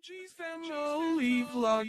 G's family vlog.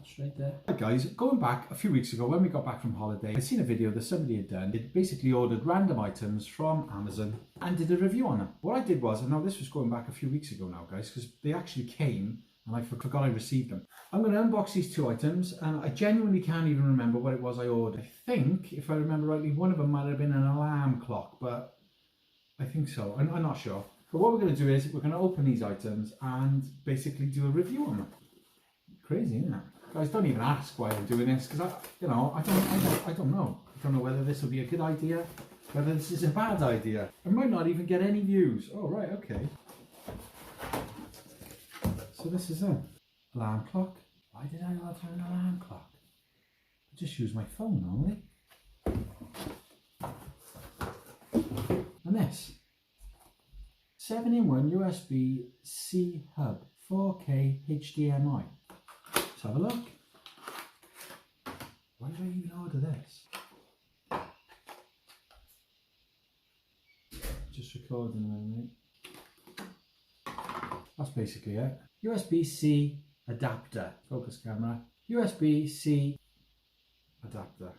Straight there. Hi guys, going back a few weeks ago when we got back from holiday, I'd seen a video that somebody had done. It basically ordered random items from Amazon and did a review on them. What I did was, and now this was going back a few weeks ago now guys, because they actually came and I forgot I received them. I'm going to unbox these two items and I genuinely can't even remember what it was I ordered. I think, if I remember rightly, one of them might have been an alarm clock, but I think so. I'm not sure. But what we're going to do is we're going to open these items and basically do a review on them. Crazy, isn't it? Guys, don't even ask why I'm doing this, because I don't know. I don't know. I don't know whether this will be a good idea, whether this is a bad idea. I might not even get any views. Oh, right, okay. So this is an alarm clock. Why did I order an alarm clock? I just use my phone only. And this. 7-in-1 USB-C hub, 4K HDMI. Let's have a look. Why did I even order this? Just recording there, mate. That's basically it. USB-C adapter. Focus camera. USB-C adapter.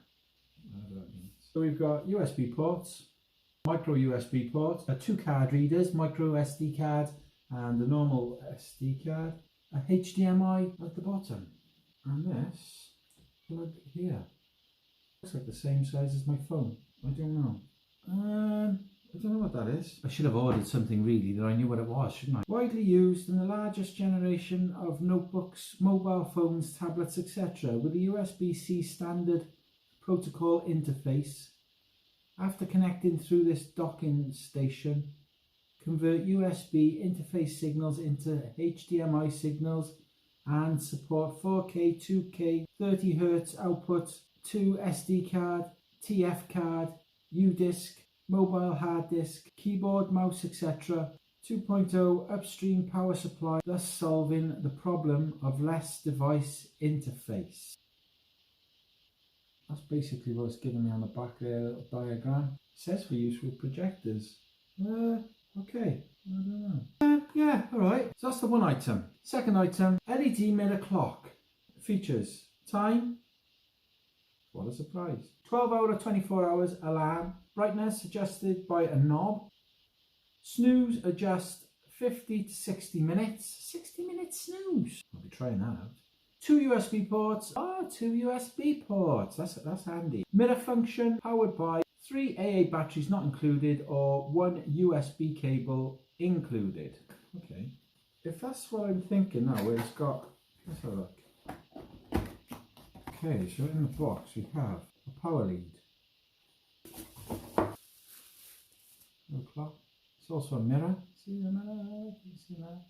Whatever that means. So we've got USB ports, micro USB port, 2 card readers, micro SD card and the normal SD card. A HDMI at the bottom, and this plug here. Looks like the same size as my phone. I don't know. I don't know what that is. I should have ordered something really that I knew what it was, shouldn't I? Widely used in the largest generation of notebooks, mobile phones, tablets, etc. with a USB-C standard protocol interface. After connecting through this docking station, convert USB interface signals into HDMI signals and support 4K, 2K, 30 Hz output, 2 SD card, TF card, UDisc, mobile hard disk, keyboard, mouse, etc. 2.0 upstream power supply, thus solving the problem of less device interface. That's basically what's given me on the back there, a little diagram. It says for use with projectors. Okay, I don't know. Yeah, alright. So that's the one item. Second item, LED mirror clock. Features, time, what a surprise. 12 hour or 24 hours alarm. Brightness adjusted by a knob. Snooze adjust 50 to 60 minutes. 60 minute snooze. I'll be trying that out. 2 USB ports. Oh, 2 USB ports. That's handy. Mirror function powered by 3 AA batteries not included or 1 USB cable included. Okay. If that's what I'm thinking now, it's got, let's have a look. Okay, so in the box we have a power lead. No clock. It's also a mirror. See the mirror? Can you see that?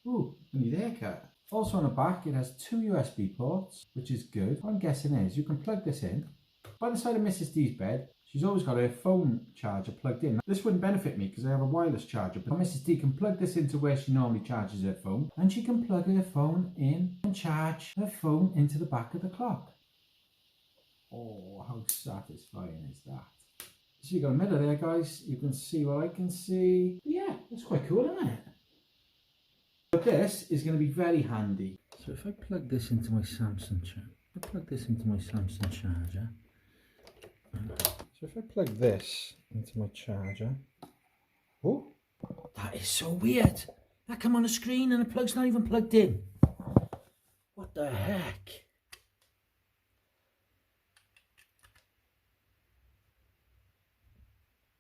Ooh, I need a haircut. Also on the back it has 2 USB ports, which is good. What I'm guessing is you can plug this in. By the side of Mrs. D's bed, she's always got her phone charger plugged in. This wouldn't benefit me because I have a wireless charger, but Mrs. D can plug this into where she normally charges her phone, and she can plug her phone in and charge her phone into the back of the clock. Oh, how satisfying is that? So you've got a mirror there, guys. You can see what I can see. Yeah, that's quite cool, isn't it? But this is going to be very handy. So if I plug this into my Samsung charger, so if I plug this into my charger, oh, that is so weird. That come on the screen and the plug's not even plugged in. What the heck?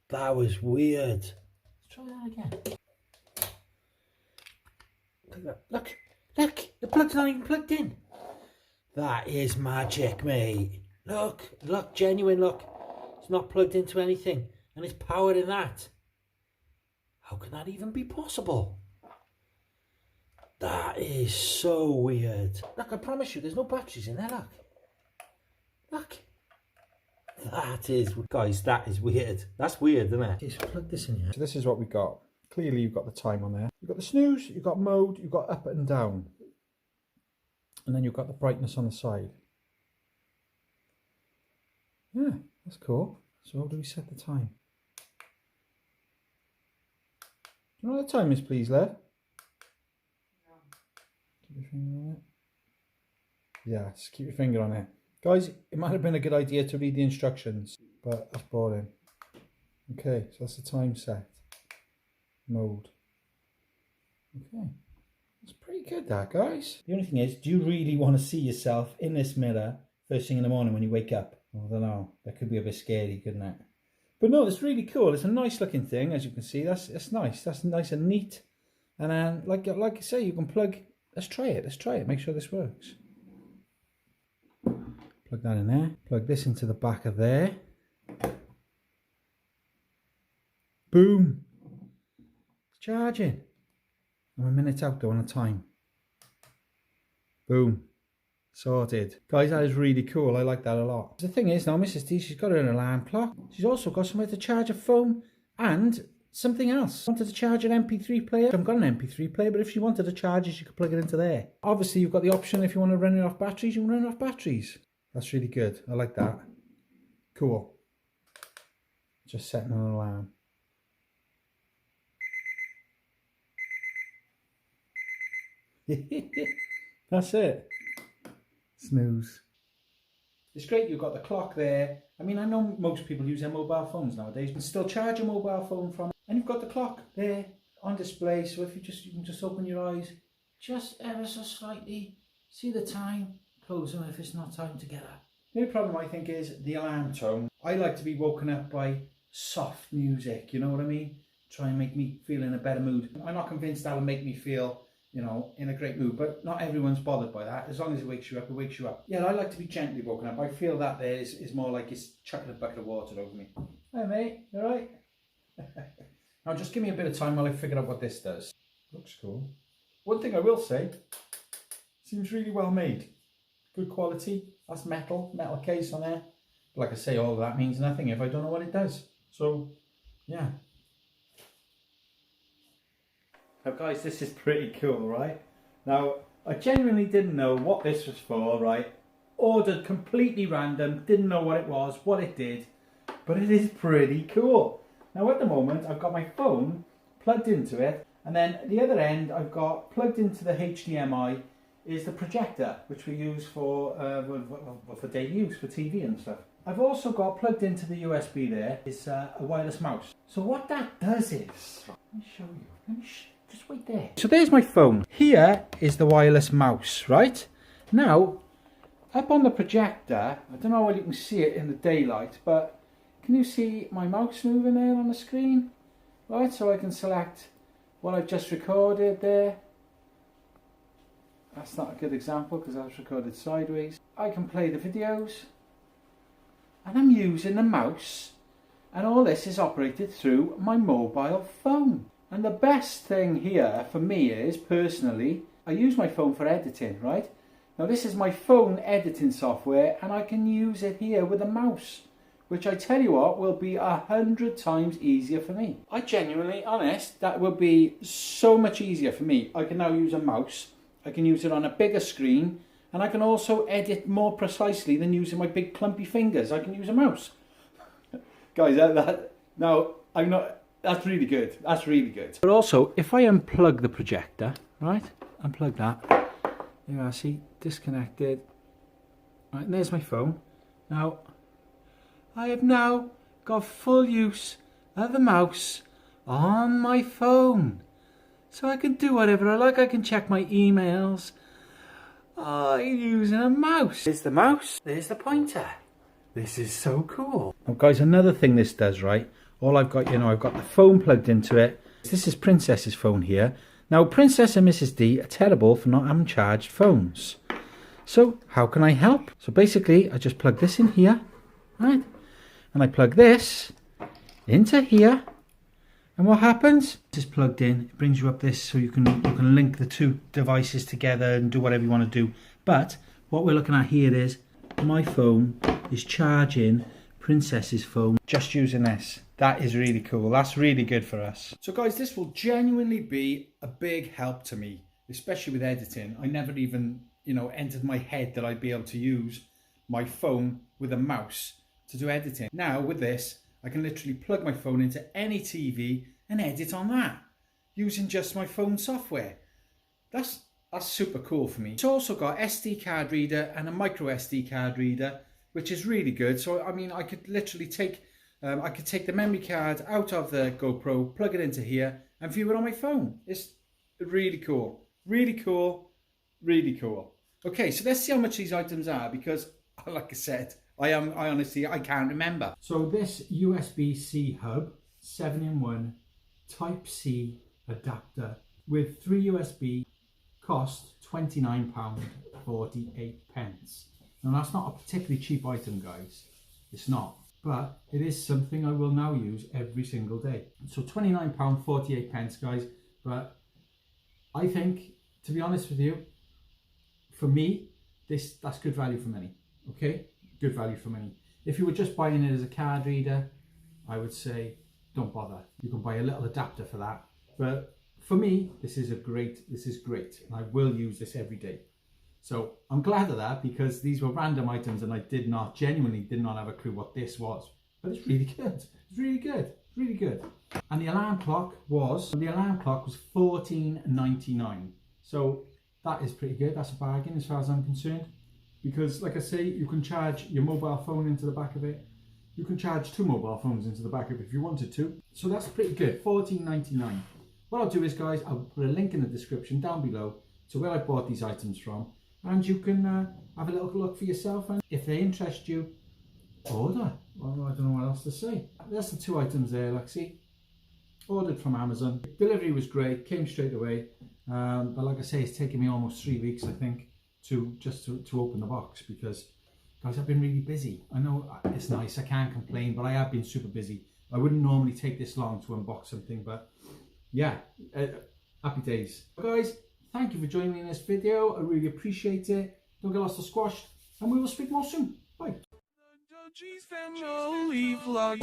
That was weird. Let's try that again. Look, the plug's not even plugged in. That is magic, mate. Look, genuine, look. It's not plugged into anything and it's powered in that. How can that even be possible? That is so weird. Look, I promise you, there's no batteries in there, look. That is, guys, that is weird. That's weird, isn't it? Okay, so plug this in here. So this is what we got. clearly you've got the time on there. You've got the snooze, you've got mode, you've got up and down. And then you've got the brightness on the side. Yeah, that's cool. So how do we set the time? Do you know what the time is, please, love? No. Keep your finger on it. Yeah, just keep your finger on it. Guys, it might have been a good idea to read the instructions, but that's boring. Okay, so that's the time set. Mode. Okay. That's pretty good, that, guys. The only thing is, do you really want to see yourself in this mirror first thing in the morning when you wake up? I don't know. That could be a bit scary, couldn't it? But no, it's really cool. It's a nice looking thing, as you can see. That's nice. That's nice and neat. And then, like I say, you can plug. Let's try it. Let's try it. Make sure this works. Plug that in there. Plug this into the back of there. Boom. It's charging. I'm a minute out though on a time. Boom. Sorted. Guys, that is really cool. I like that a lot. The thing is now, Mrs. D, she's got her own alarm clock. She's also got somewhere to charge her phone and something else. Wanted to charge an MP3 player. I haven't got an MP3 player, but if she wanted to charge it, she could plug it into there. Obviously, you've got the option if you want to run it off batteries, you can run it off batteries. That's really good. I like that. Cool. Just setting an alarm. That's it. Snooze. It's great you've got the clock there. I mean, I know most people use their mobile phones nowadays, but still charge a mobile phone from it. And you've got the clock there on display, so if you can just open your eyes, just ever so slightly, see the time, close them if it's not time to get up. The only problem I think is the alarm tone. I like to be woken up by soft music, you know what I mean? Try and make me feel in a better mood. I'm not convinced that'll make me feel, you know, in a great mood, but not everyone's bothered by that. As long as it wakes you up, it wakes you up. Yeah, I like to be gently woken up. I feel that there is more like it's chucking a bucket of water over me. Hey mate, you alright? Now just give me a bit of time while I figure out what this does. Looks cool. One thing I will say, seems really well made. Good quality. That's metal case on there. But like I say, all of that means nothing if I don't know what it does. So, yeah. Now guys, this is pretty cool, right? Now, I genuinely didn't know what this was for, right? Ordered completely random, didn't know what it was, what it did, but it is pretty cool. Now at the moment, I've got my phone plugged into it, and then at the other end, I've got plugged into the HDMI is the projector, which we use for daily use, for TV and stuff. I've also got plugged into the USB there, is a wireless mouse. So what that does is, let me show you, just wait there. So there's my phone. Here is the wireless mouse, right? Now, up on the projector, I don't know whether you can see it in the daylight, but can you see my mouse moving there on the screen? Right, so I can select what I've just recorded there. That's not a good example because I was recorded sideways. I can play the videos, and I'm using the mouse, and all this is operated through my mobile phone. And the best thing here for me is, personally, I use my phone for editing, right? Now this is my phone editing software, and I can use it here with a mouse, which I tell you what will be 100 times easier for me. I genuinely, honest, that would be so much easier for me. I can now use a mouse, I can use it on a bigger screen, and I can also edit more precisely than using my big clumpy fingers. I can use a mouse. Guys, that's really good. That's really good. But also, if I unplug the projector, right? Unplug that. There you are, see, disconnected. Right, and there's my phone. Now, I have now got full use of the mouse on my phone. So I can do whatever I like. I can check my emails. Oh, I'm using a mouse. There's the mouse. There's the pointer. This is so cool. Now guys, another thing this does, right? All I've got, I've got the phone plugged into it. This is Princess's phone here. Now, Princess and Mrs. D are terrible for not having charged phones. So how can I help? So basically, I just plug this in here, right? And I plug this into here. And what happens? This is plugged in. It brings you up this so you can link the two devices together and do whatever you want to do. But what we're looking at here is my phone is charging Princess's phone just using this. That is really cool. That's really good for us. So guys, this will genuinely be a big help to me, especially with editing. I never even, entered my head that I'd be able to use my phone with a mouse to do editing. Now with this, I can literally plug my phone into any TV and edit on that using just my phone software. That's super cool for me. It's also got SD card reader and a micro SD card reader, which is really good. So I mean, I could literally take the memory card out of the GoPro, plug it into here, and view it on my phone. It's really cool, really cool, really cool. Okay, so let's see how much these items are, because like I said, I honestly can't remember. So this USB-C hub, 7-in-1 Type-C adapter with 3 USB cost £29.48. Now that's not a particularly cheap item, guys. It's not, but it is something I will now use every single day. So £29.48, guys. But I think, to be honest with you, for me, that's good value for money. Okay, good value for money. If you were just buying it as a card reader, I would say don't bother. You can buy a little adapter for that. But for me, this is great, and I will use this every day. So I'm glad of that, because these were random items and I genuinely did not have a clue what this was. But it's really good. It's really good. It's really good. And the alarm clock was $14.99. So that is pretty good. That's a bargain as far as I'm concerned. Because like I say, you can charge your mobile phone into the back of it. You can charge 2 mobile phones into the back of it if you wanted to. So that's pretty good. $14.99. What I'll do is, guys, I'll put a link in the description down below to where I bought these items from, and you can have a little look for yourself, and if they interest you, order. Well, I don't know what else to say. That's the 2 items there, like, see, ordered from Amazon. Delivery was great, came straight away, but like I say, it's taken me almost 3 weeks, I think, to open the box, because guys, I've been really busy. I know it's nice, I can't complain, but I have been super busy. I wouldn't normally take this long to unbox something, but yeah, happy days. Guys, thank you for joining me in this video. I really appreciate it. Don't get lost or squashed, and we will speak more soon. Bye. The G's family vlog.